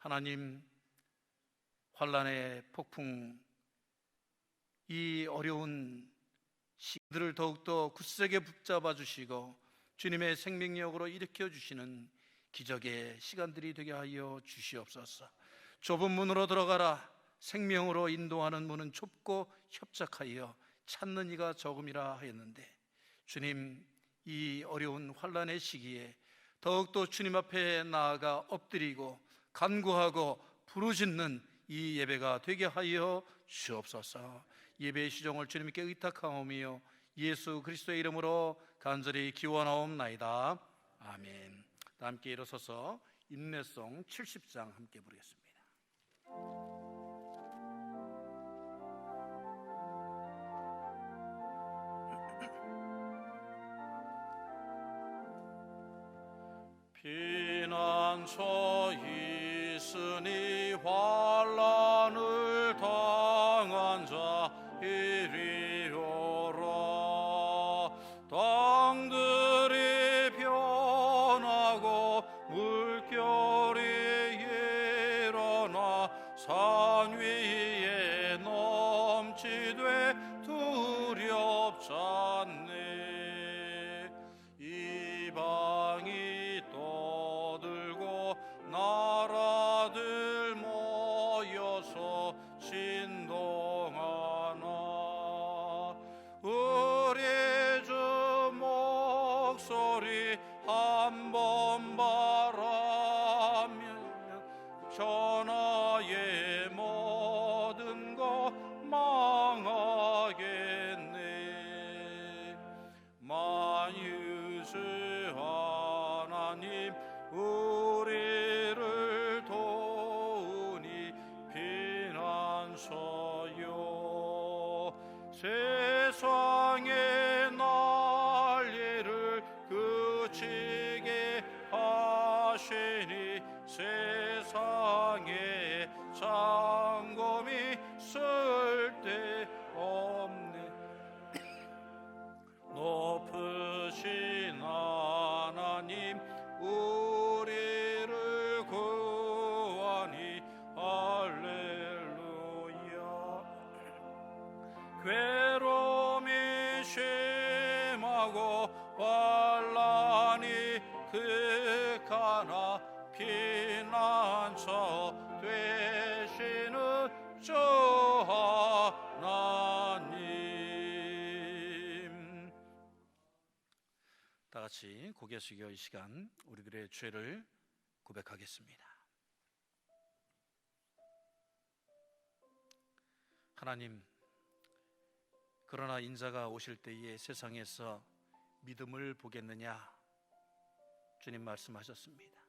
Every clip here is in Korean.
하나님, 환난의 폭풍, 이 어려운 시기들을 더욱더 굳세게 붙잡아 주시고 주님의 생명력으로 일으켜 주시는 기적의 시간들이 되게 하여 주시옵소서. 좁은 문으로 들어가라. 생명으로 인도하는 문은 좁고 협착하여 찾는 이가 적음이라 하였는데, 주님, 이 어려운 환난의 시기에 더욱더 주님 앞에 나아가 엎드리고 간구하고 부르짖는 이 예배가 되게 하여 주옵소서. 예배의 시종을 주님께 의탁하오며 예수 그리스도의 이름으로 간절히 기원하옵나이다. 아멘. 다 함께 일어서서 인내송 70장 함께 부르겠습니다. 피난처 있으니 환난을 당한 자 이리 오라. 땅들이 변하고 물결이 일어나 산 위에 넘치되 두렵지 않네. 이방이 떠들고 나라들 모여서 진동하나. 우리 주 목소리 한번 바라면 전하의 모든 것 망하겠네. 만유주 하나님 우리를 도우니 피난처요. 세상의 난리를 그치게 하시니 세상에 장검이 쓸데없네. 높으신 하나님 우리를 구하니 할렐루야. 괴로움이 심하고 환난이 극하나 피난처 되시는 주 하나님. 다 같이 고개 숙여 이 시간 우리들의 죄를 고백하겠습니다. 하나님, 그러나 인자가 오실 때에 세상에서 믿음을 보겠느냐? 주님 말씀하셨습니다.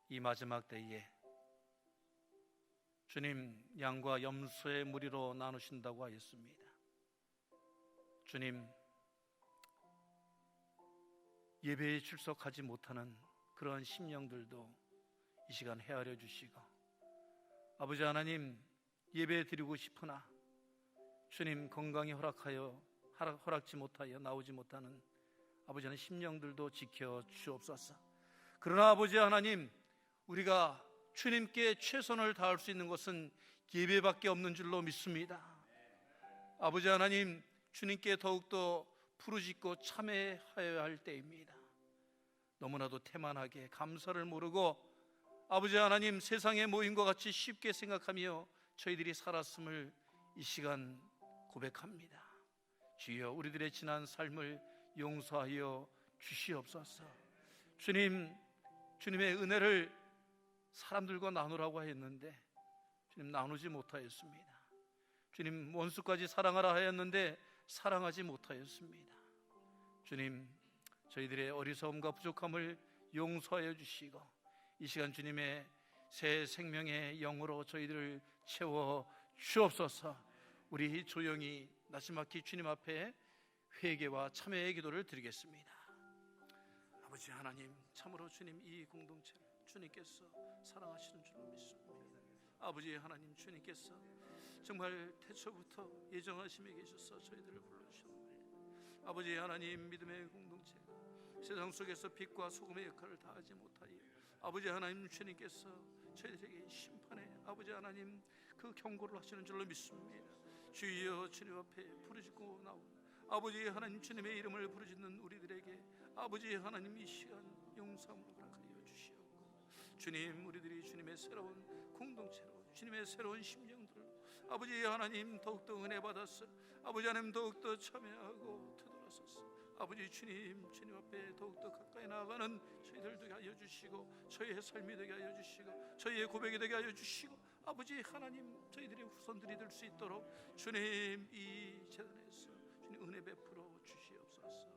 이 마지막 때에 주님 양과 염소의 무리로 나누신다고 하였습니다. 주님, 예배에 출석하지 못하는 그러한 심령들도 이 시간 헤아려 주시고, 아버지 하나님, 예배 드리고 싶으나 주님 건강이 허락지 못하여 나오지 못하는 아버지 하나님 심령들도 지켜 주옵소서. 그러나 아버지 하나님, 우리가 주님께 최선을 다할 수 있는 것은 예배밖에 없는 줄로 믿습니다. 아버지 하나님, 주님께 더욱더 부르짖고 참회하여야 할 때입니다. 너무나도 태만하게 감사를 모르고 아버지 하나님 세상의 모임과 같이 쉽게 생각하며 저희들이 살았음을 이 시간 고백합니다. 주여, 우리들의 지난 삶을 용서하여 주시옵소서. 주님, 주님의 은혜를 사람들과 나누라고 했는데 주님 나누지 못하였습니다. 주님, 원수까지 사랑하라 하였는데 사랑하지 못하였습니다. 주님, 저희들의 어리석음과 부족함을 용서하여 주시고 이 시간 주님의 새 생명의 영으로 저희들을 채워 주옵소서. 우리 조용히 나지막히 주님 앞에 회개와 참회의 기도를 드리겠습니다. 아버지 하나님, 참으로 주님 이 공동체를 주님께서 사랑하시는 줄로 믿습니다. 아버지 하나님, 주님께서 정말 태초부터 예정하심에 계셔서 저희들을 불러주셨습니다. 아버지 하나님, 믿음의 공동체가 세상 속에서 빛과 소금의 역할을 다하지 못하여 아버지 하나님, 주님께서 저희들에게 심판의 아버지 하나님 그 경고를 하시는 줄로 믿습니다. 주여, 주님 앞에 부르짖고 나온 아버지 하나님 주님의 이름을 부르짖는 우리들에게 아버지 하나님 이 시간 용서함으로 허락하여 주시옵고, 주님, 우리들이 주님의 새로운 공동체로, 주님의 새로운 심령들로 아버지 하나님 더욱더 은혜 받아서 아버지 하나님 더욱더 참여하고 되돌아서서 아버지 주님, 주님 앞에 더욱더 가까이 나아가는 저희들 되게 하여 주시고, 저희의 삶이 되게 하여 주시고, 저희의 고백이 되게 하여 주시고, 아버지 하나님 저희들의 후손들이 될 수 있도록 주님 이 재단에서 주님 은혜 베풀어 주시옵소서.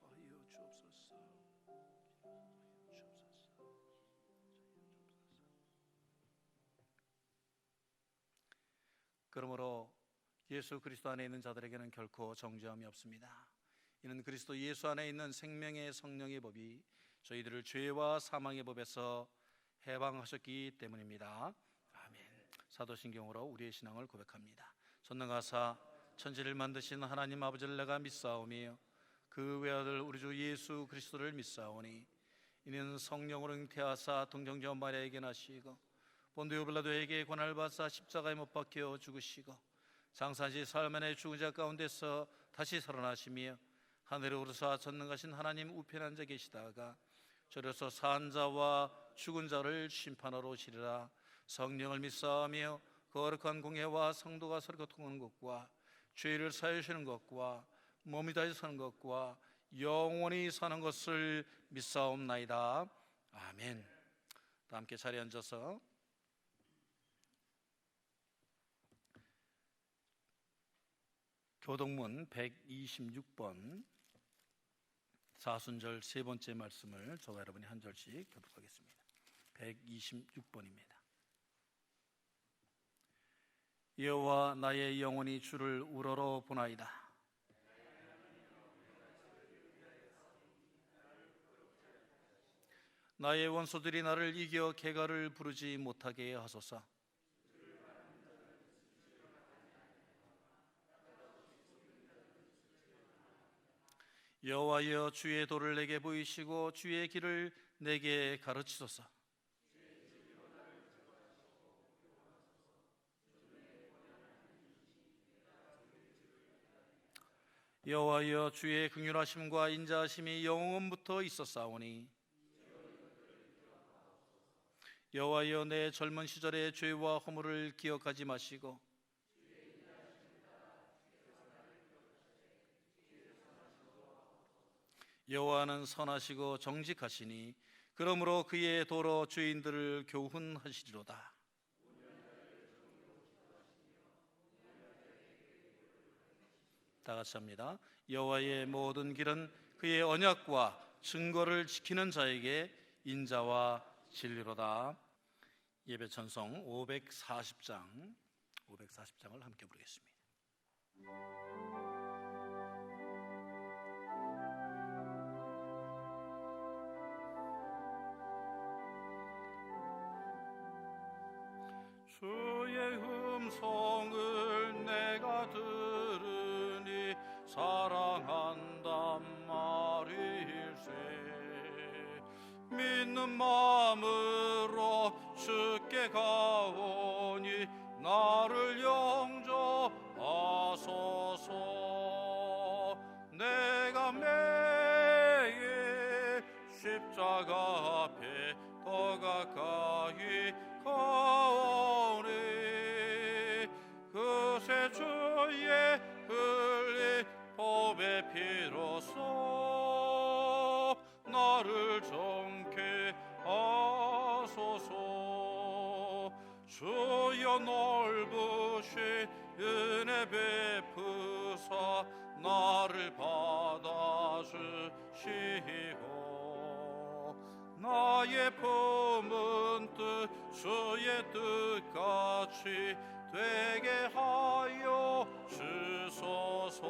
더하여 주옵소서. 그러므로 예수 그리스도 안에 있는 자들에게는 결코 정죄함이 없습니다. 이는 그리스도 예수 안에 있는 생명의 성령의 법이 저희들을 죄와 사망의 법에서 해방하셨기 때문입니다. 아멘. 사도신경으로 우리의 신앙을 고백합니다. 전능하사 천지를 만드신 하나님 아버지를 내가 믿사오며 그 외아들 우리 주 예수 그리스도를 믿사오니 이는 성령으로 잉태하사 동정녀 마리아에게 나시고 본디오 빌라도에게 고난을 받사 십자가에 못 박혀 죽으시고 장사지 사흘 만에 죽은 자 가운데서 다시 살아나시며 하늘에 오르사 전능하신 하나님 우편에 앉아 계시다가 저려서 산 자와 죽은 자를 심판하러 오시리라. 성령을 믿사오며 거룩한 공회와 성도가 서로 교통하는 것과 죄를 사하여 주시는 것과 몸이 다시 사는 것과 영원히 사는 것을 믿사옵나이다. 아멘. 다 함께 자리에 앉아서 교동문 126번 사순절 세 번째 말씀을 저와 여러분이 한 절씩 교독하겠습니다. 126번입니다. 여호와 나의 영혼이 주를 우러러 보나이다. 나의 원수들이 나를 이겨 개가를 부르지 못하게 하소서. 여호와여, 주의 도를 내게 보이시고 주의 길을 내게 가르치소서. 여호와여, 주의 긍휼하심과 인자하심이 영원부터 있었사오니 여호와여, 내 젊은 시절의 죄와 허물을 기억하지 마시고 여호와는 선하시고 정직하시니 그러므로 그의 도로 죄인들을 교훈하시리로다. 다 같이 합니다. 여호와의 모든 길은 그의 언약과 증거를 지키는 자에게 인자와 진리로다. 예배 찬송 540장을 함께 부르겠습니다. 주의 음성을 내가 들으니 사랑한단 말일세. 믿는 마음으로 주께 가오니 나를 영접하소서. 내가 매일 십자가 앞에 더 가까이 가오니 그새 주의 흘린 보배 피로써 나를 정케 하소서. 주여 넓으신 은혜 베푸사 나를 받아주시고 나의 품은 뜻 주의 뜻같이 되게 하여 주소서.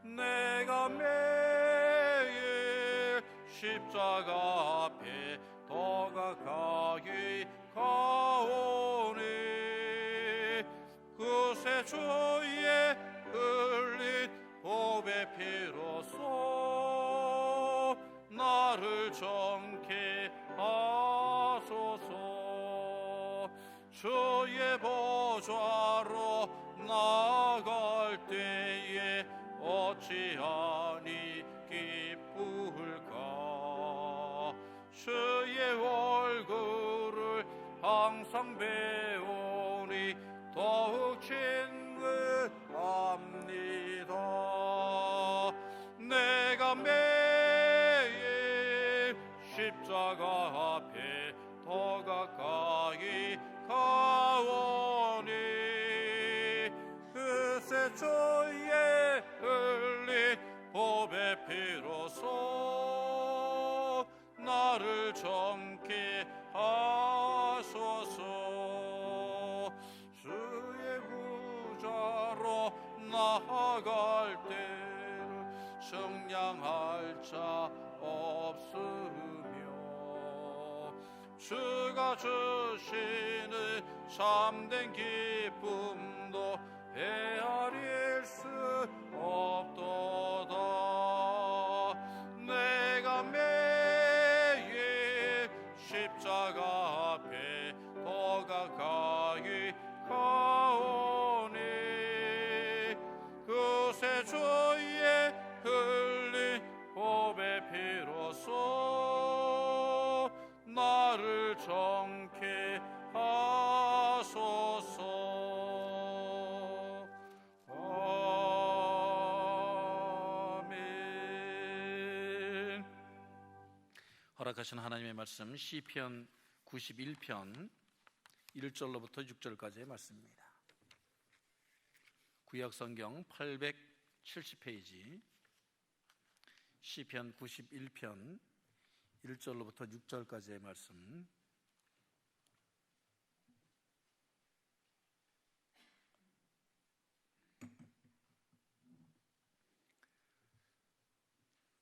내가 매일 십자가 앞에 더 가까이 가오니 그새 주의 흘린 보배 피로써 나를 정케 부자로 나아갈 때에 어찌하니 기쁠까. 주의 얼굴을 항상 배우니 더욱 친근합니다. 내가 매일 십자가 앞에 더 가까이 가오니 그새 주의 흘린 보배 피로써 나를 정케 하소서. 주의 부자로 나아갈 때를 측량할 자 없으며 주가 주시는 참된 기쁨도 헤아릴 수 없도다. 내가 매일 십자가 앞에 더 가까이 가오니 그새 주의 흘린 보배 피로써 나를 정케 하소서. 아멘. 허락하신 하나님의 말씀 시편 91편 1절로부터 6절까지의 말씀입니다. 구약성경 870페이지 시편 91편 1절로부터 6절까지의 말씀.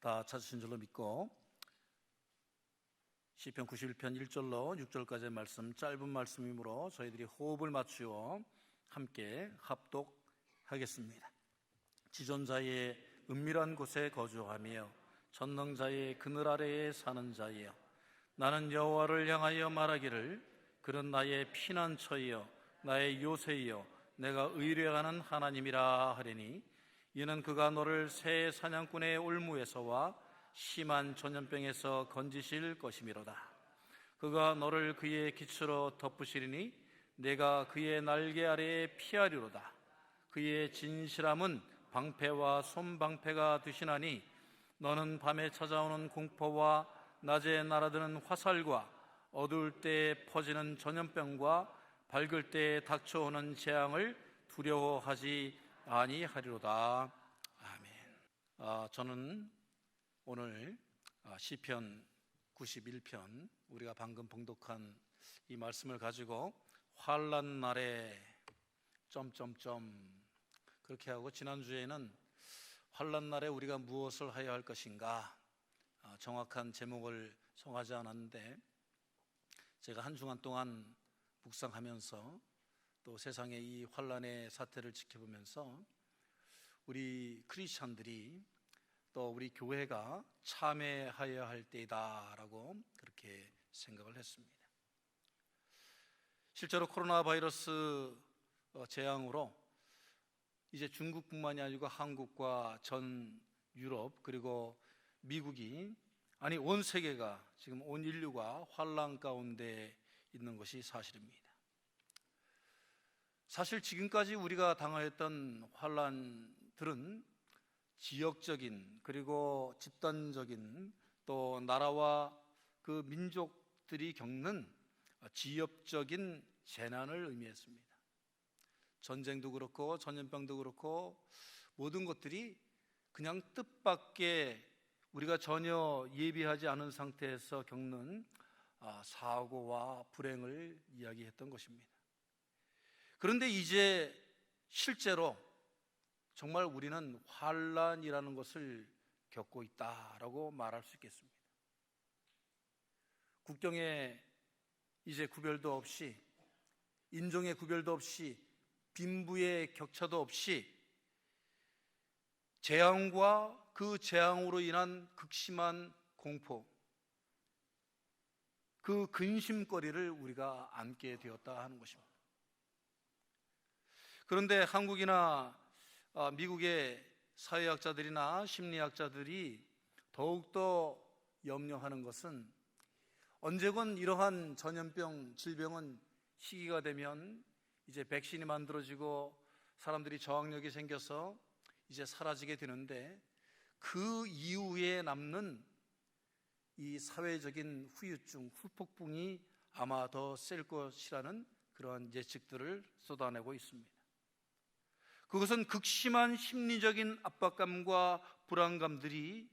다 찾으신 줄로 믿고 시편 91편 1절로 6절까지의 말씀, 짧은 말씀이므로 저희들이 호흡을 맞추어 함께 합독하겠습니다. 지존자의 은밀한 곳에 거주하며 전능자의 그늘 아래에 사는 자여, 나는 여호와를 향하여 말하기를 그는 나의 피난처이요 나의 요새이요 내가 의뢰하는 하나님이라 하리니, 이는 그가 너를 새 사냥꾼의 올무에서와 심한 전염병에서 건지실 것이미로다. 그가 너를 그의 기초로 덮으시리니 내가 그의 날개 아래에 피하리로다. 그의 진실함은 방패와 손방패가 되시나니 너는 밤에 찾아오는 공포와 낮에 날아드는 화살과 어두울 때에 퍼지는 전염병과 밝을 때에 닥쳐오는 재앙을 두려워하지 아니하리로다. 아멘. 저는 오늘 시편 91편 우리가 방금 봉독한 이 말씀을 가지고 환난 날에 점점점 그렇게 하고, 지난주에는 환난 날에 우리가 무엇을 해야 할 것인가 정확한 제목을 정하지 않았는데, 제가 한 주간 동안 묵상하면서 또 세상의 이 환난의 사태를 지켜보면서 우리 크리스찬들이 또 우리 교회가 참회하여야 할 때이다라고 그렇게 생각을 했습니다. 실제로 코로나 바이러스 재앙으로 이제 중국뿐만이 아니고 한국과 전 유럽 그리고 미국이, 아니 온 세계가, 지금 온 인류가 환난 가운데 있는 것이 사실입니다. 사실 지금까지 우리가 당하였던 환난들은 지역적인 그리고 집단적인 또 나라와 그 민족들이 겪는 지역적인 재난을 의미했습니다. 전쟁도 그렇고 전염병도 그렇고 모든 것들이 그냥 뜻밖의 우리가 전혀 예비하지 않은 상태에서 겪는 사고와 불행을 이야기했던 것입니다. 그런데 이제 실제로 정말 우리는 환난이라는 것을 겪고 있다라고 말할 수 있겠습니다. 국경에 이제 구별도 없이, 인종의 구별도 없이, 빈부의 격차도 없이 재앙과 그 재앙으로 인한 극심한 공포, 그 근심거리를 우리가 안게 되었다 하는 것입니다. 그런데 한국이나 미국의 사회학자들이나 심리학자들이 더욱더 염려하는 것은 언제건 이러한 전염병, 질병은 시기가 되면 이제 백신이 만들어지고 사람들이 저항력이 생겨서 이제 사라지게 되는데 그 이후에 남는 이 사회적인 후유증, 후폭풍이 아마 더 셀 것이라는 그러한 예측들을 쏟아내고 있습니다. 그것은 극심한 심리적인 압박감과 불안감들이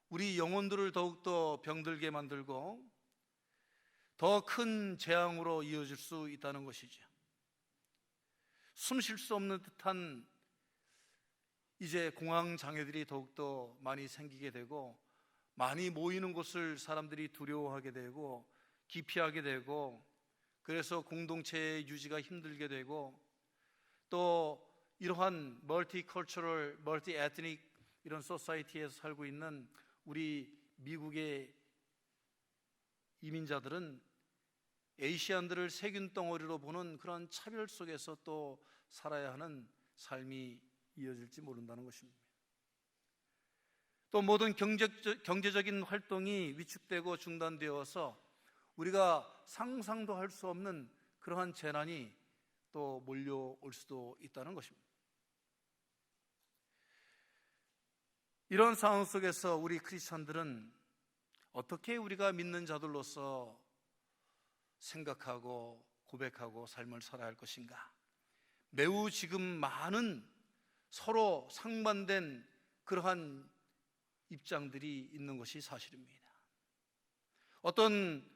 우리 영혼들을 더욱더 병들게 만들고 더 큰 재앙으로 이어질 수 있다는 것이죠. 숨 쉴 수 없는 듯한 이제 공황 장애들이 더욱더 많이 생기게 되고, 많이 모이는 곳을 사람들이 두려워하게 되고 기피하게 되고, 그래서 공동체의 유지가 힘들게 되고, 또 이러한 멀티컬처럴, 멀티에트닉 이런 소사이티에서 살고 있는 우리 미국의 이민자들은 에이시안들을 세균 덩어리로 보는 그런 차별 속에서 또 살아야 하는 삶이 이어질지 모른다는 것입니다. 또 모든 경제적인 활동이 위축되고 중단되어서 우리가 상상도 할 수 없는 그러한 재난이 또 몰려올 수도 있다는 것입니다. 이런 상황 속에서 우리 크리스천들은 어떻게 우리가 믿는 자들로서 생각하고 고백하고 삶을 살아야 할 것인가? 매우 지금 많은 서로 상반된 그러한 입장들이 있는 것이 사실입니다. 어떤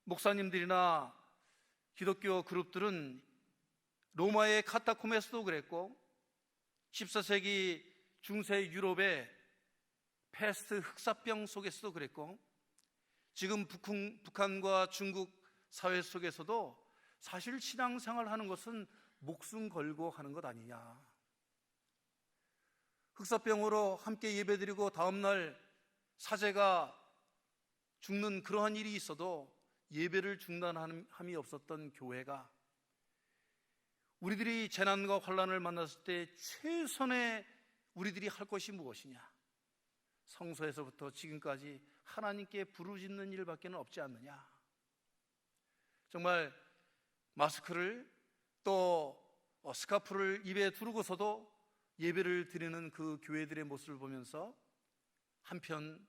목사님들이나 기독교 그룹들은 로마의 카타콤에서도 그랬고 14세기 중세 유럽의 패스트 흑사병 속에서도 그랬고, 지금 북한과 중국 사회 속에서도 사실 신앙생활 하는 것은 목숨 걸고 하는 것 아니냐. 흑사병으로 함께 예배드리고 다음날 사제가 죽는 그러한 일이 있어도 예배를 중단함이 없었던 교회가 우리들이 재난과 환난을 만났을 때 최선의 우리들이 할 것이 무엇이냐? 성소에서부터 지금까지 하나님께 부르짖는 일밖에 없지 않느냐? 정말 마스크를 또 스카프를 입에 두르고서도 예배를 드리는 그 교회들의 모습을 보면서 한편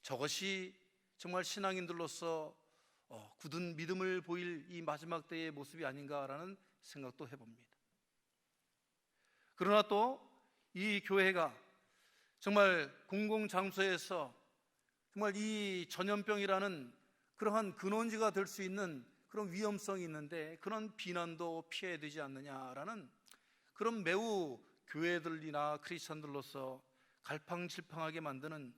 저것이 정말 신앙인들로서 굳은 믿음을 보일 이 마지막 때의 모습이 아닌가라는 생각도 해봅니다. 그러나 또 이 교회가 정말 공공장소에서 정말 이 전염병이라는 그러한 근원지가 될 수 있는 그런 위험성이 있는데 그런 비난도 피해야 되지 않느냐라는 그런 매우 교회들이나 크리스천들로서 갈팡질팡하게 만드는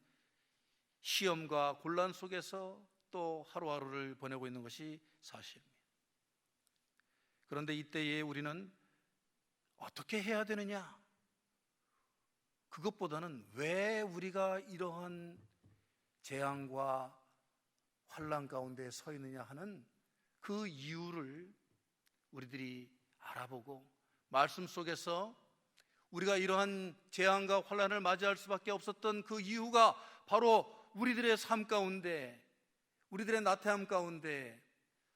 시험과 곤란 속에서 또 하루하루를 보내고 있는 것이 사실입니다. 그런데 이때에 우리는 어떻게 해야 되느냐? 그것보다는 왜 우리가 이러한 재앙과 환난 가운데 서 있느냐 하는 그 이유를 우리들이 알아보고 말씀 속에서 우리가 이러한 재앙과 환난을 맞이할 수밖에 없었던 그 이유가 바로 우리들의 삶 가운데, 우리들의 나태함 가운데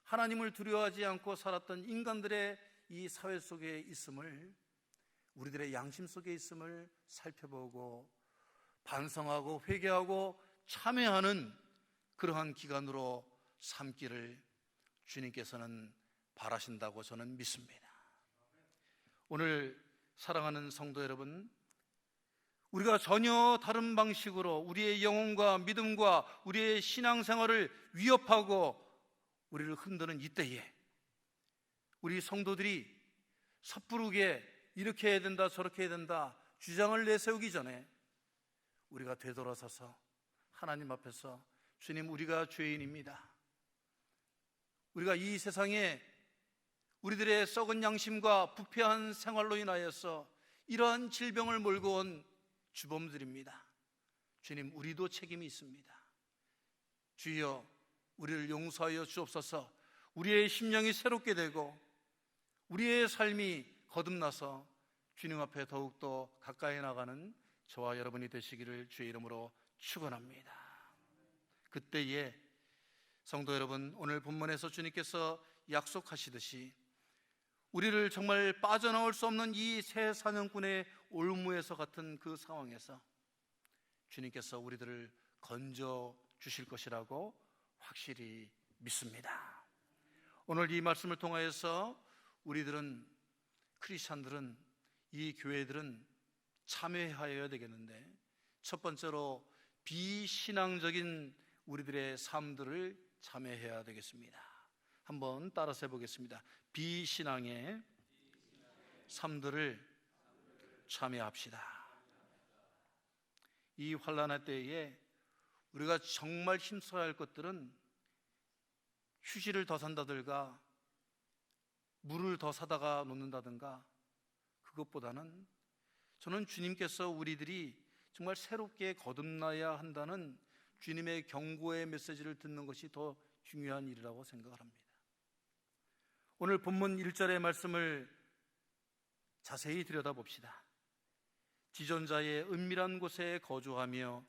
하나님을 두려워하지 않고 살았던 인간들의 이 사회 속에 있음을, 우리들의 양심 속에 있음을 살펴보고 반성하고 회개하고 참회하는 그러한 기간으로 삼기를 주님께서는 바라신다고 저는 믿습니다. 오늘 사랑하는 성도 여러분, 우리가 전혀 다른 방식으로 우리의 영혼과 믿음과 우리의 신앙생활을 위협하고 우리를 흔드는 이때에 우리 성도들이 섣부르게 이렇게 해야 된다 저렇게 해야 된다 주장을 내세우기 전에 우리가 되돌아서서 하나님 앞에서 주님, 우리가 죄인입니다. 우리가 이 세상에 우리들의 썩은 양심과 부패한 생활로 인하여서 이러한 질병을 몰고 온 주범들입니다. 주님, 우리도 책임이 있습니다. 주여, 우리를 용서하여 주옵소서. 우리의 심령이 새롭게 되고 우리의 삶이 거듭나서 주님 앞에 더욱더 가까이 나가는 저와 여러분이 되시기를 주의 이름으로 축원합니다. 그때에 성도 여러분, 오늘 본문에서 주님께서 약속하시듯이 우리를 정말 빠져나올 수 없는 이 새 사냥꾼의 올무에서 같은 그 상황에서 주님께서 우리들을 건져 주실 것이라고 확실히 믿습니다. 오늘 이 말씀을 통하여서 우리들은, 크리스찬들은, 이 교회들은 참여하여야 되겠는데, 첫 번째로 비신앙적인 우리들의 삶들을 참여해야 되겠습니다. 한번 따라서 해보겠습니다. 비신앙의 삶들을 참여합시다. 이 환난의 때에 우리가 정말 힘써야 할 것들은 휴지를 더 산다든가 물을 더 사다가 놓는다든가, 그것보다는 저는 주님께서 우리들이 정말 새롭게 거듭나야 한다는 주님의 경고의 메시지를 듣는 것이 더 중요한 일이라고 생각을 합니다. 오늘 본문 1절의 말씀을 자세히 들여다봅시다. 지존자의 은밀한 곳에 거주하며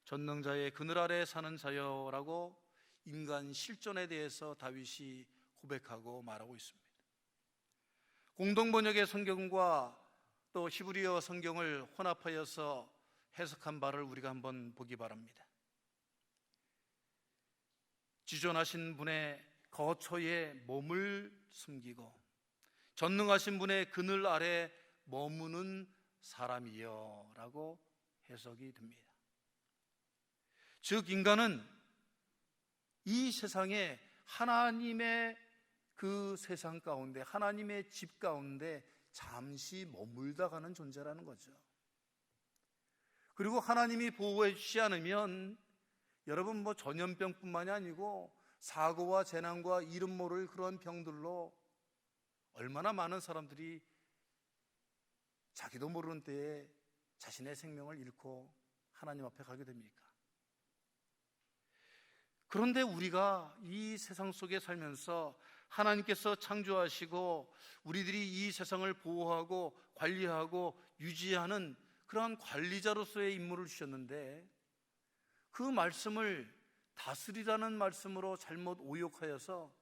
전능자의 그늘 아래 사는 자여라고 인간 실존에 대해서 다윗이 고백하고 말하고 있습니다. 공동번역의 성경과 또 히브리어 성경을 혼합하여서 해석한 바를 우리가 한번 보기 바랍니다. 지존하신 분의 거처에 몸을 숨기고 전능하신 분의 그늘 아래 머무는 사람이여 라고 해석이 됩니다. 즉, 인간은 이 세상에 하나님의 그 세상 가운데, 하나님의 집 가운데 잠시 머물다 가는 존재라는 거죠. 그리고 하나님이 보호해 주지 않으면 여러분, 전염병뿐만이 아니고 사고와 재난과 이름 모를 그런 병들로 얼마나 많은 사람들이 자기도 모르는 때에 자신의 생명을 잃고 하나님 앞에 가게 됩니까? 그런데 우리가 이 세상 속에 살면서 하나님께서 창조하시고 우리들이 이 세상을 보호하고 관리하고 유지하는 그러한 관리자로서의 임무를 주셨는데, 그 말씀을 다스리라는 말씀으로 잘못 오역하여서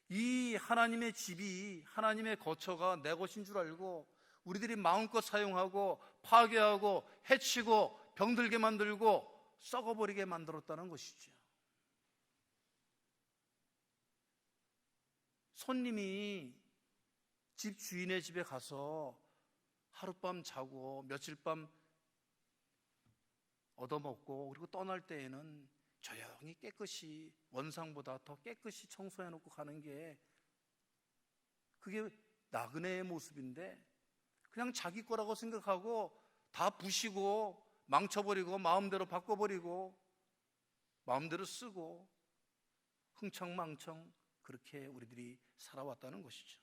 이 하나님의 집이, 하나님의 거처가 내 것인 줄 알고 우리들이 마음껏 사용하고 파괴하고 해치고 병들게 만들고 썩어버리게 만들었다는 것이죠. 손님이 집 주인의 집에 가서 하룻밤 자고 며칠 밤 얻어먹고 그리고 떠날 때에는 조용히 깨끗이, 원상보다 더 깨끗이 청소해놓고 가는 게 그게 나그네의 모습인데, 그냥 자기 거라고 생각하고 다 부시고 망쳐버리고 마음대로 바꿔버리고 마음대로 쓰고 흥청망청 그렇게 우리들이 살아왔다는 것이죠.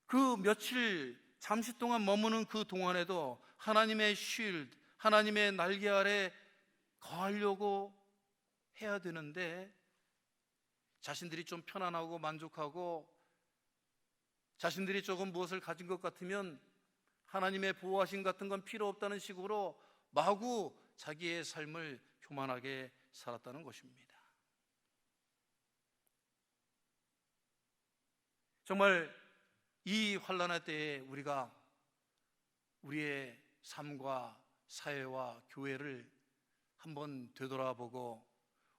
그 며칠 잠시 동안 머무는 그 동안에도 하나님의 쉴드, 하나님의 날개 아래 거하려고 해야 되는데, 자신들이 좀 편안하고 만족하고 자신들이 조금 무엇을 가진 것 같으면 하나님의 보호하심 같은 건 필요 없다는 식으로 마구 자기의 삶을 교만하게 살았다는 것입니다. 정말 이 환난의 때에 우리가 우리의 삶과 사회와 교회를 한번 되돌아보고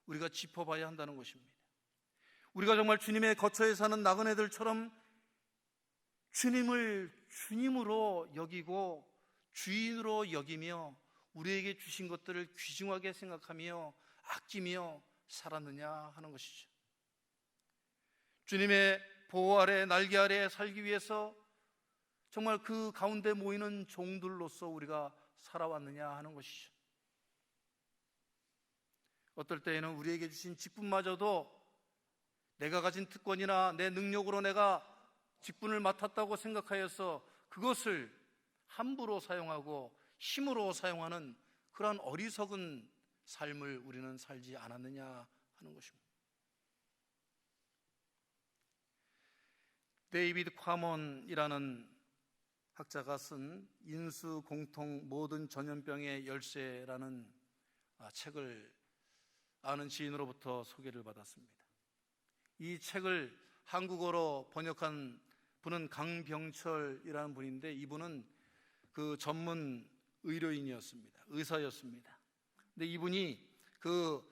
우리가 짚어봐야 한다는 것입니다. 우리가 정말 주님의 거처에 사는 나그네들처럼 주님을 주님으로 여기고 주인으로 여기며 우리에게 주신 것들을 귀중하게 생각하며 아끼며 살았느냐 하는 것이죠. 주님의 보호 아래, 날개 아래 살기 위해서 정말 그 가운데 모이는 종들로서 우리가 살아왔느냐 하는 것이죠. 어떨 때에는 우리에게 주신 직분마저도 내가 가진 특권이나 내 능력으로 내가 직분을 맡았다고 생각하여서 그것을 함부로 사용하고 힘으로 사용하는 그러한 어리석은 삶을 우리는 살지 않았느냐 하는 것입니다. 데이비드 콰몬이라는 학자가 쓴 인수 공통 모든 전염병의 열쇠라는 책을 아는 지인으로부터 소개를 받았습니다. 이 책을 한국어로 번역한 분은 강병철이라는 분인데, 이분은 그 전문 의료인이었습니다. 의사였습니다. 근데 이분이 그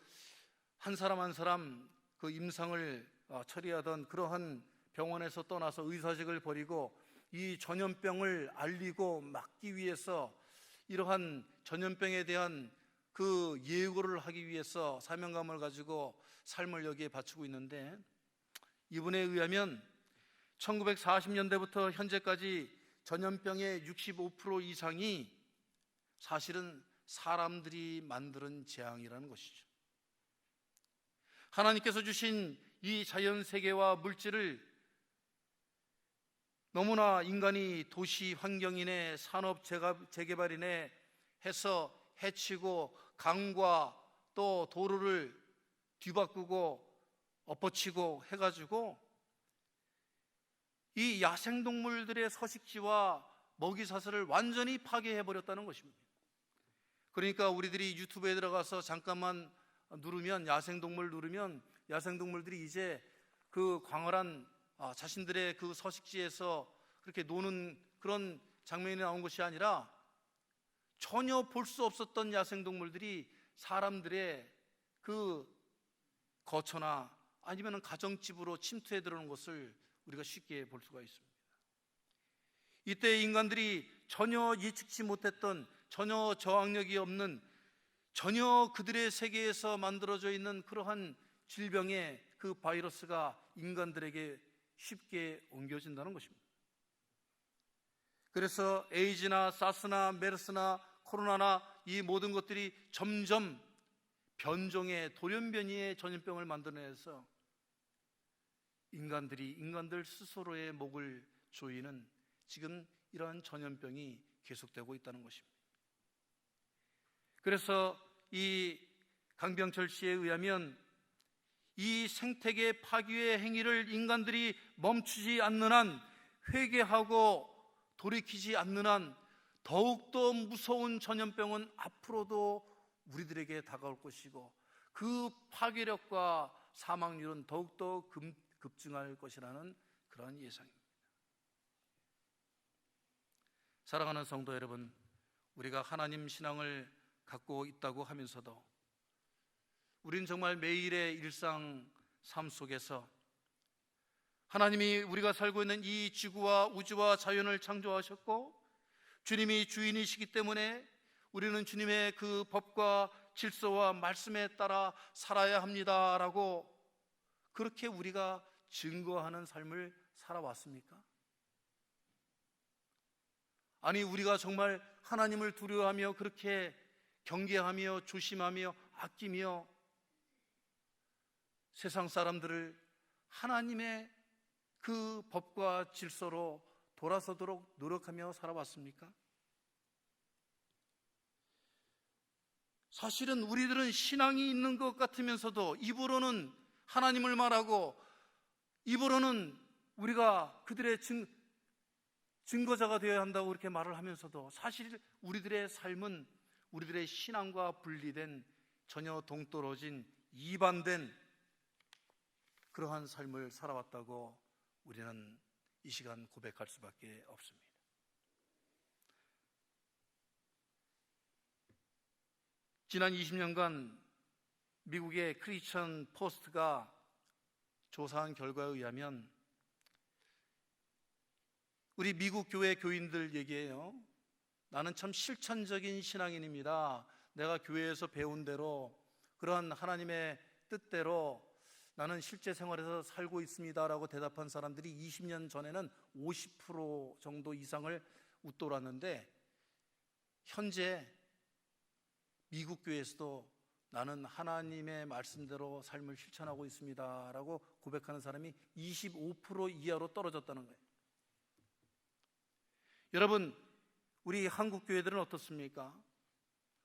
한 사람 한 사람 그 임상을 처리하던 그러한 병원에서 떠나서 의사직을 버리고 이 전염병을 알리고 막기 위해서, 이러한 전염병에 대한 그 예고를 하기 위해서 사명감을 가지고 삶을 여기에 바치고 있는데, 이분에 의하면 1940년대부터 현재까지 전염병의 65% 이상이 사실은 사람들이 만드는 재앙이라는 것이죠. 하나님께서 주신 이 자연 세계와 물질을 너무나 인간이 도시 환경인의 산업 재개발인의 해서 해치고, 강과 또 도로를 뒤바꾸고 엎어치고 해가지고 이 야생동물들의 서식지와 먹이사슬을 완전히 파괴해버렸다는 것입니다. 그러니까 우리들이 유튜브에 들어가서 잠깐만 누르면, 야생동물 누르면, 야생동물들이 이제 그 광활한 자신들의 그 서식지에서 그렇게 노는 그런 장면이 나온 것이 아니라, 전혀 볼 수 없었던 야생동물들이 사람들의 그 거처나 아니면 가정집으로 침투해 들어오는 것을 우리가 쉽게 볼 수가 있습니다. 이때 인간들이 전혀 예측치 못했던, 전혀 저항력이 없는, 전혀 그들의 세계에서 만들어져 있는 그러한 질병의 그 바이러스가 인간들에게 쉽게 옮겨진다는 것입니다. 그래서 에이즈나 사스나 메르스나 코로나나 이 모든 것들이 점점 변종의 돌연변이의 전염병을 만들어내서 인간들 스스로의 목을 조이는 지금 이러한 전염병이 계속되고 있다는 것입니다. 그래서 이 강병철 씨에 의하면 이 생태계 파괴의 행위를 인간들이 멈추지 않는 한, 회개하고 돌이키지 않는 한, 더욱더 무서운 전염병은 앞으로도 우리들에게 다가올 것이고, 그 파괴력과 사망률은 더욱더 급증할 것이라는 그러한 예상입니다. 사랑하는 성도 여러분, 우리가 하나님 신앙을 갖고 있다고 하면서도 우리는 정말 매일의 일상 삶 속에서 하나님이 우리가 살고 있는 이 지구와 우주와 자연을 창조하셨고, 주님이 주인이시기 때문에 우리는 주님의 그 법과 질서와 말씀에 따라 살아야 합니다라고 그렇게 우리가 증거하는 삶을 살아왔습니까? 아니, 우리가 정말 하나님을 두려워하며 그렇게 경계하며 조심하며 아끼며 세상 사람들을 하나님의 그 법과 질서로 돌아서도록 노력하며 살아왔습니까? 사실은 우리들은 신앙이 있는 것 같으면서도 입으로는 하나님을 말하고, 입으로는 우리가 그들의 증거자가 되어야 한다고 그렇게 말을 하면서도, 사실 우리들의 삶은 우리들의 신앙과 분리된, 전혀 동떨어진 이반된 그러한 삶을 살아왔다고 우리는 이 시간 고백할 수밖에 없습니다. 지난 20년간 미국의 크리스천 포스트가 조사한 결과에 의하면, 우리 미국 교회 교인들 얘기예요. 나는 참 실천적인 신앙인입니다. 내가 교회에서 배운 대로, 그러한 하나님의 뜻대로 나는 실제 생활에서 살고 있습니다라고 대답한 사람들이 20년 전에는 50% 정도 이상을 웃돌았는데, 현재 미국 교회에서도 나는 하나님의 말씀대로 삶을 실천하고 있습니다라고 고백하는 사람이 25% 이하로 떨어졌다는 거예요. 여러분, 우리 한국 교회들은 어떻습니까?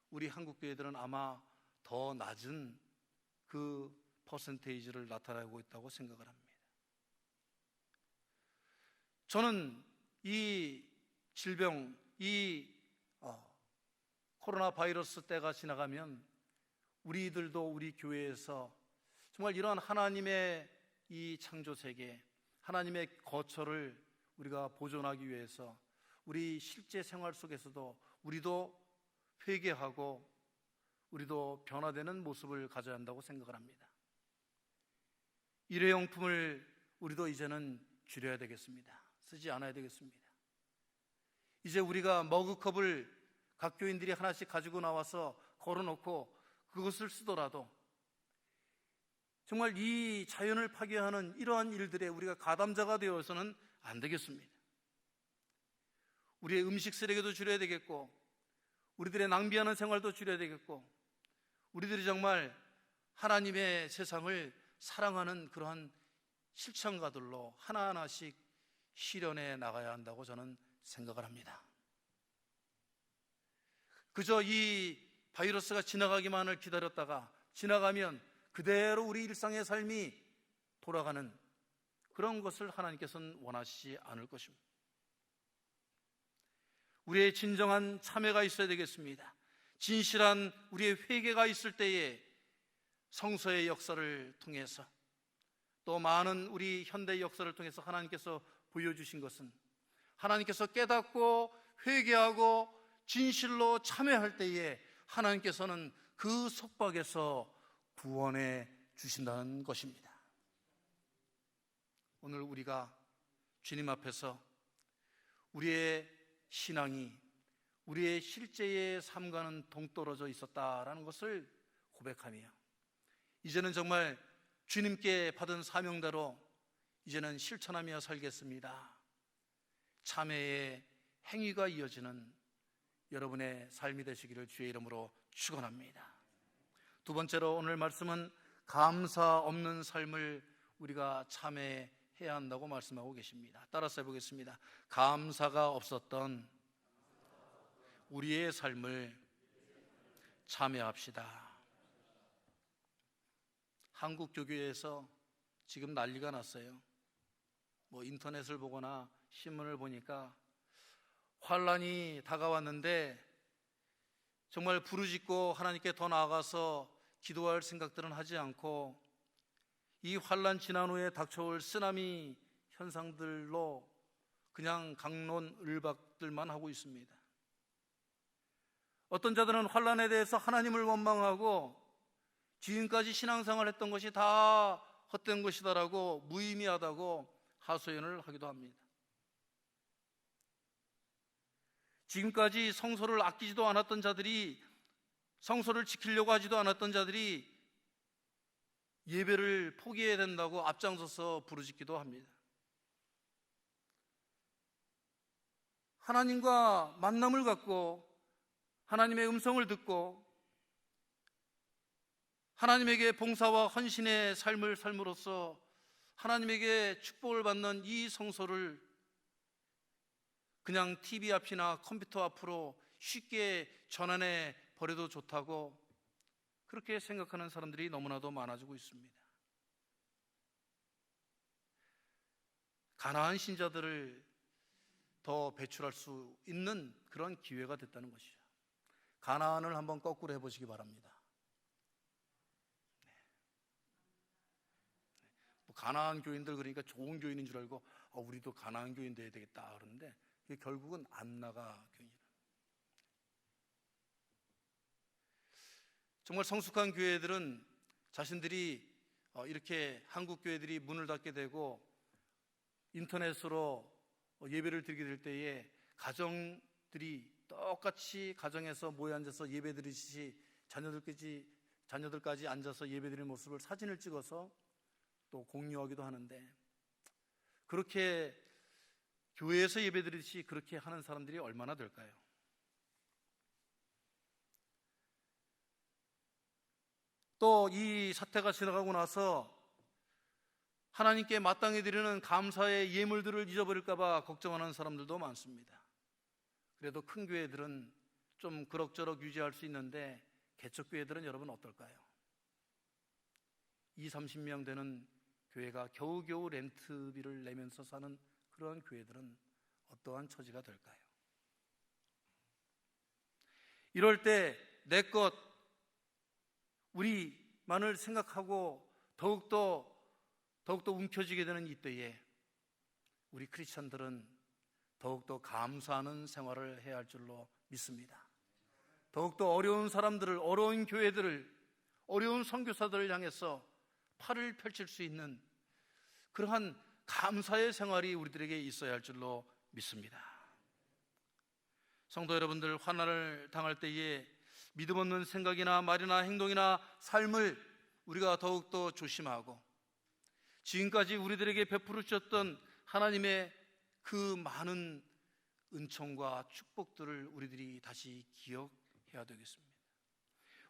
우리 한국 교회들은 아마 더 낮은 그 퍼센테이지를 나타내고 있다고 생각을 합니다. 저는 이 질병, 이 코로나 바이러스 때가 지나가면 우리들도 우리 교회에서 정말 이러한 하나님의 이 창조 세계, 하나님의 거처를 우리가 보존하기 위해서 우리 실제 생활 속에서도 우리도 회개하고 우리도 변화되는 모습을 가져야 한다고 생각을 합니다. 일회용품을 우리도 이제는 줄여야 되겠습니다. 쓰지 않아야 되겠습니다. 이제 우리가 머그컵을 각 교인들이 하나씩 가지고 나와서 걸어놓고 그것을 쓰더라도 정말 이 자연을 파괴하는 이러한 일들에 우리가 가담자가 되어서는 안 되겠습니다. 우리의 음식 쓰레기도 줄여야 되겠고, 우리들의 낭비하는 생활도 줄여야 되겠고, 우리들이 정말 하나님의 세상을 사랑하는 그러한 실천가들로 하나하나씩 실현해 나가야 한다고 저는 생각을 합니다. 그저 이 바이러스가 지나가기만을 기다렸다가 지나가면 그대로 우리 일상의 삶이 돌아가는 그런 것을 하나님께서는 원하시지 않을 것입니다. 우리의 진정한 참회가 있어야 되겠습니다. 진실한 우리의 회개가 있을 때에 성서의 역사를 통해서 또 많은 우리 현대의 역사를 통해서 하나님께서 보여주신 것은 하나님께서 깨닫고 회개하고 진실로 참회할 때에 하나님께서는 그 속박에서 구원해 주신다는 것입니다. 오늘 우리가 주님 앞에서 우리의 신앙이 우리의 실제의 삶과는 동떨어져 있었다라는 것을 고백하며 이제는 정말 주님께 받은 사명대로 이제는 실천하며 살겠습니다. 참회의 행위가 이어지는 여러분의 삶이 되시기를 주의 이름으로 축원합니다. 두 번째로 오늘 말씀은 감사 없는 삶을 우리가 참회해야 한다고 말씀하고 계십니다. 따라서 해보겠습니다. 감사가 없었던 우리의 삶을 참회합시다. 한국 교회에서 지금 난리가 났어요. 인터넷을 보거나 신문을 보니까 환란이 다가왔는데 정말 부르짖고 하나님께 더 나아가서 기도할 생각들은 하지 않고 이 환란 지난 후에 닥쳐올 쓰나미 현상들로 그냥 갑론을박들만 하고 있습니다. 어떤 자들은 환란에 대해서 하나님을 원망하고 지금까지 신앙생활을 했던 것이 다 헛된 것이다라고 무의미하다고 하소연을 하기도 합니다. 지금까지 성소를 아끼지도 않았던 자들이, 성소를 지키려고 하지도 않았던 자들이 예배를 포기해야 된다고 앞장서서 부르짖기도 합니다. 하나님과 만남을 갖고 하나님의 음성을 듣고 하나님에게 봉사와 헌신의 삶을 삶으로써 하나님에게 축복을 받는 이 성소를 그냥 TV 앞이나 컴퓨터 앞으로 쉽게 전환해 버려도 좋다고 그렇게 생각하는 사람들이 너무나도 많아지고 있습니다. 가나안 신자들을 더 배출할 수 있는 그런 기회가 됐다는 것이죠. 가나안을 한번 거꾸로 해보시기 바랍니다. 가나안 교인들 그러니까 좋은 교인인 줄 알고 우리도 가나안 교인 돼야 되겠다 그러는데 결국은 안 나가 교인이라. 정말 성숙한 교회들은 자신들이 이렇게 한국 교회들이 문을 닫게 되고 인터넷으로 예배를 드리게 될 때에 가정들이 똑같이 가정에서 모여 앉아서 예배 드리듯이 자녀들까지 앉아서 예배 드리는 모습을 사진을 찍어서 또 공유하기도 하는데 그렇게 교회에서 예배 드리듯이 그렇게 하는 사람들이 얼마나 될까요? 또 이 사태가 지나가고 나서 하나님께 마땅히 드리는 감사의 예물들을 잊어버릴까 봐 걱정하는 사람들도 많습니다. 그래도 큰 교회들은 좀 그럭저럭 유지할 수 있는데 개척교회들은 여러분 어떨까요? 20, 30명 되는 교회가 겨우겨우 렌트비를 내면서 사는 그런 교회들은 어떠한 처지가 될까요? 이럴 때 내 것, 우리만을 생각하고 더욱더 움켜쥐게 되는 이때에 우리 크리스천들은 더욱더 감사하는 생활을 해야 할 줄로 믿습니다. 더욱더 어려운 사람들을, 어려운 교회들을, 어려운 선교사들을 향해서 팔을 펼칠 수 있는 그러한 감사의 생활이 우리들에게 있어야 할 줄로 믿습니다. 성도 여러분들, 환난을 당할 때에 믿음 없는 생각이나 말이나 행동이나 삶을 우리가 더욱더 조심하고 지금까지 우리들에게 베풀어 주셨던 하나님의 그 많은 은총과 축복들을 우리들이 다시 기억해야 되겠습니다.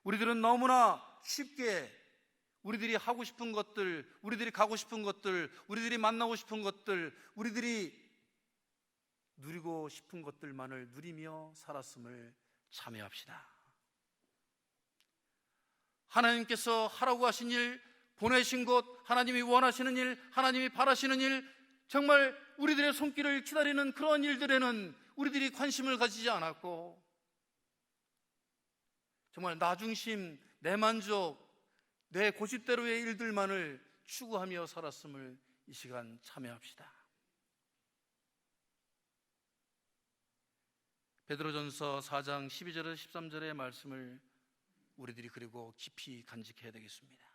우리들은 너무나 쉽게 우리들이 하고 싶은 것들, 우리들이 가고 싶은 것들, 우리들이 만나고 싶은 것들, 우리들이 누리고 싶은 것들만을 누리며 살았음을 참여합시다. 하나님께서 하라고 하신 일, 보내신 곳, 하나님이 원하시는 일, 하나님이 바라시는 일, 정말 우리들의 손길을 기다리는 그런 일들에는 우리들이 관심을 가지지 않았고 정말 나 중심, 내 만족, 내 고집대로의 일들만을 추구하며 살았음을 이 시간 참여합시다. 베드로전서 4장 12절에서 13절의 말씀을 우리들이 그리고 깊이 간직해야 되겠습니다.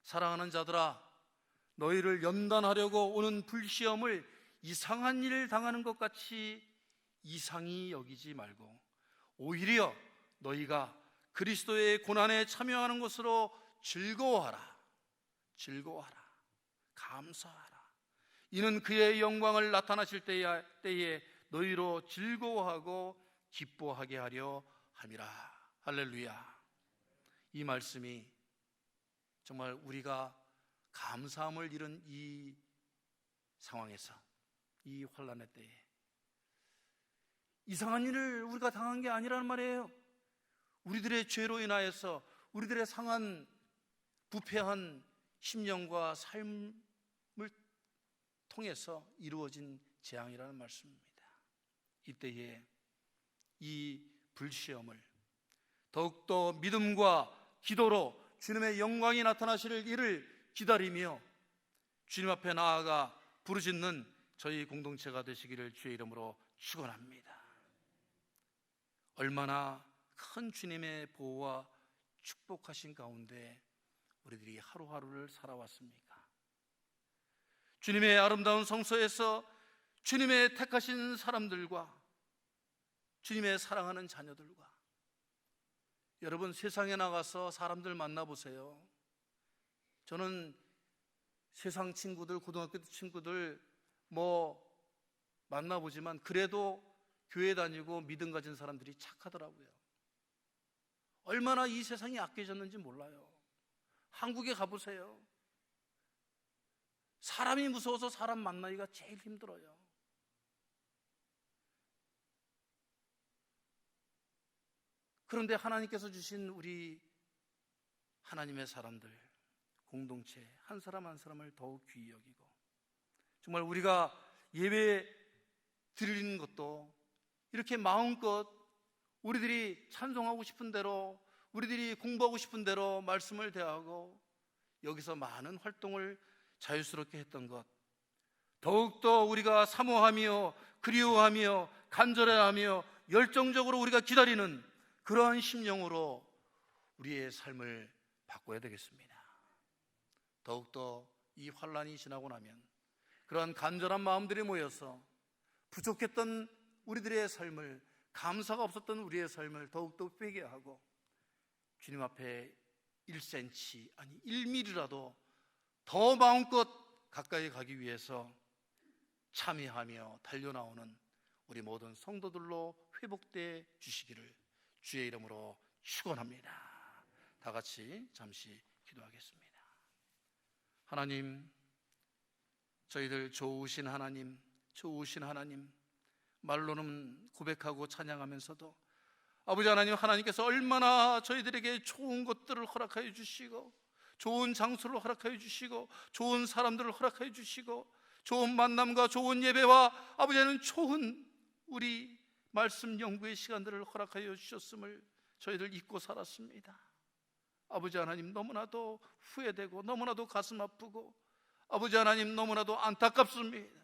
사랑하는 자들아, 너희를 연단하려고 오는 불시험을 이상한 일을 당하는 것 같이 이상히 여기지 말고 오히려 너희가 그리스도의 고난에 참여하는 것으로 즐거워하라. 감사하라. 이는 그의 영광을 나타나실 때에 너희로 즐거워하고 기뻐하게 하려 함이라. 할렐루야. 이 말씀이 정말 우리가 감사함을 잃은 이 상황에서, 이 환난의 때에 이상한 일을 우리가 당한 게 아니라는 말이에요. 우리들의 죄로 인하여서 우리들의 상한 부패한 심령과 삶을 통해서 이루어진 재앙이라는 말씀입니다. 이때에 이 불시험을 더욱더 믿음과 기도로 주님의 영광이 나타나실 일을 기다리며 주님 앞에 나아가 부르짖는 저희 공동체가 되시기를 주의 이름으로 축원합니다. 얼마나 큰 주님의 보호와 축복하신 가운데 우리들이 하루하루를 살아왔습니까? 주님의 아름다운 성소에서 주님의 택하신 사람들과 주님의 사랑하는 자녀들과 여러분, 세상에 나가서 사람들 만나보세요. 저는 세상 친구들, 고등학교 친구들 만나보지만 그래도 교회 다니고 믿음 가진 사람들이 착하더라고요. 얼마나 이 세상이 악해졌는지 몰라요. 한국에 가보세요. 사람이 무서워서 사람 만나기가 제일 힘들어요. 그런데 하나님께서 주신 우리 하나님의 사람들, 공동체 한 사람 한 사람을 더욱 귀히 여기고 정말 우리가 예배 드리는 것도 이렇게 마음껏 우리들이 찬송하고 싶은 대로, 우리들이 공부하고 싶은 대로 말씀을 대하고 여기서 많은 활동을 자유스럽게 했던 것, 더욱더 우리가 사모하며 그리워하며 간절해하며 열정적으로 우리가 기다리는 그러한 심령으로 우리의 삶을 바꿔야 되겠습니다. 더욱더 이 환난이 지나고 나면 그러한 간절한 마음들이 모여서 부족했던 우리들의 삶을, 감사가 없었던 우리의 삶을 더욱더 빼게 하고 주님 앞에 1cm 아니 1mm라도 더 마음껏 가까이 가기 위해서 참여하며 달려나오는 우리 모든 성도들로 회복되어 주시기를 주의 이름으로 축원합니다. 다 같이 잠시 기도하겠습니다. 하나님, 저희들 좋으신 하나님, 말로는 고백하고 찬양하면서도 아버지 하나님, 하나님께서 얼마나 저희들에게 좋은 것들을 허락하여 주시고 좋은 장소를 허락하여 주시고 좋은 사람들을 허락하여 주시고 좋은 만남과 좋은 예배와 아버지 하나님 좋은 우리 말씀 연구의 시간들을 허락하여 주셨음을 저희들 잊고 살았습니다. 아버지 하나님, 너무나도 후회되고 너무나도 가슴 아프고 아버지 하나님 너무나도 안타깝습니다.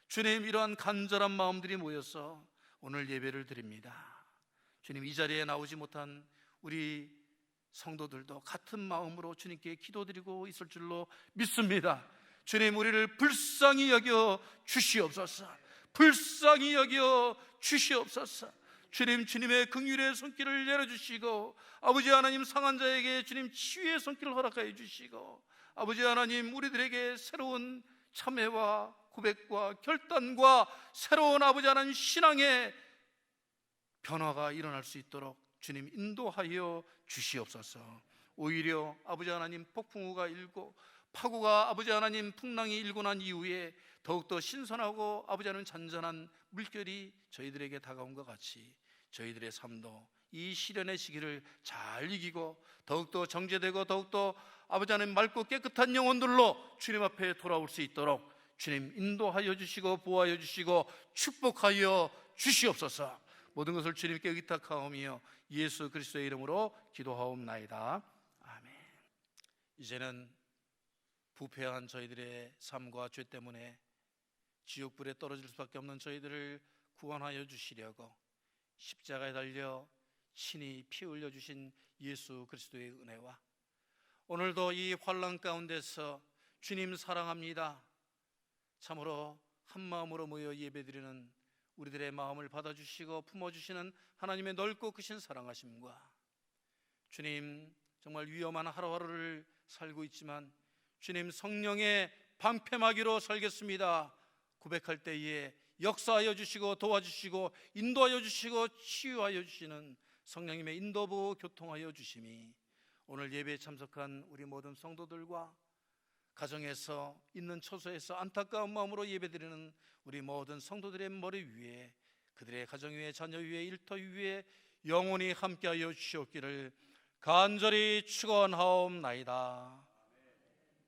주님, 이러한 간절한 마음들이 모여서 오늘 예배를 드립니다. 주님, 이 자리에 나오지 못한 우리 성도들도 같은 마음으로 주님께 기도드리고 있을 줄로 믿습니다. 주님, 우리를 불쌍히 여겨 주시옵소서. 불쌍히 여겨 주시옵소서. 주님, 주님의 긍휼의 손길을 내려주시고 아버지 하나님, 상한 자에게 주님 치유의 손길을 허락하여 주시고 아버지 하나님, 우리들에게 새로운 참회와 고백과 결단과 새로운 아버지 하나님 신앙의 변화가 일어날 수 있도록 주님 인도하여 주시옵소서. 오히려 아버지 하나님, 폭풍우가 일고 파고가 아버지 하나님 풍랑이 일고 난 이후에 더욱더 신선하고 아버지 하나님 잔잔한 물결이 저희들에게 다가온 것 같이 저희들의 삶도 이 시련의 시기를 잘 이기고 더욱더 정죄되고 더욱더 아버지 하나님 맑고 깨끗한 영혼들로 주님 앞에 돌아올 수 있도록 주님 인도하여 주시고 보호하여 주시고 축복하여 주시옵소서. 모든 것을 주님께 의탁하오며 예수 그리스도의 이름으로 기도하옵나이다. 아멘. 이제는 부패한 저희들의 삶과 죄 때문에 지옥불에 떨어질 수밖에 없는 저희들을 구원하여 주시려고 십자가에 달려 친히 피 흘려 주신 예수 그리스도의 은혜와 오늘도 이 환난 가운데서 주님 사랑합니다 참으로 한 마음으로 모여 예배드리는 우리들의 마음을 받아주시고 품어주시는 하나님의 넓고 크신 사랑하심과 주님, 정말 위험한 하루하루를 살고 있지만 주님, 성령의 방패막이로 살겠습니다 고백할 때에 역사하여 주시고 도와주시고 인도하여 주시고 치유하여 주시는 성령님의 인도부 교통하여 주심이 오늘 예배에 참석한 우리 모든 성도들과 가정에서 있는 처소에서 안타까운 마음으로 예배드리는 우리 모든 성도들의 머리 위에 그들의 가정 위에 자녀 위에 일터 위에 영원히 함께하여 주시옵기를 간절히 축원하옵나이다.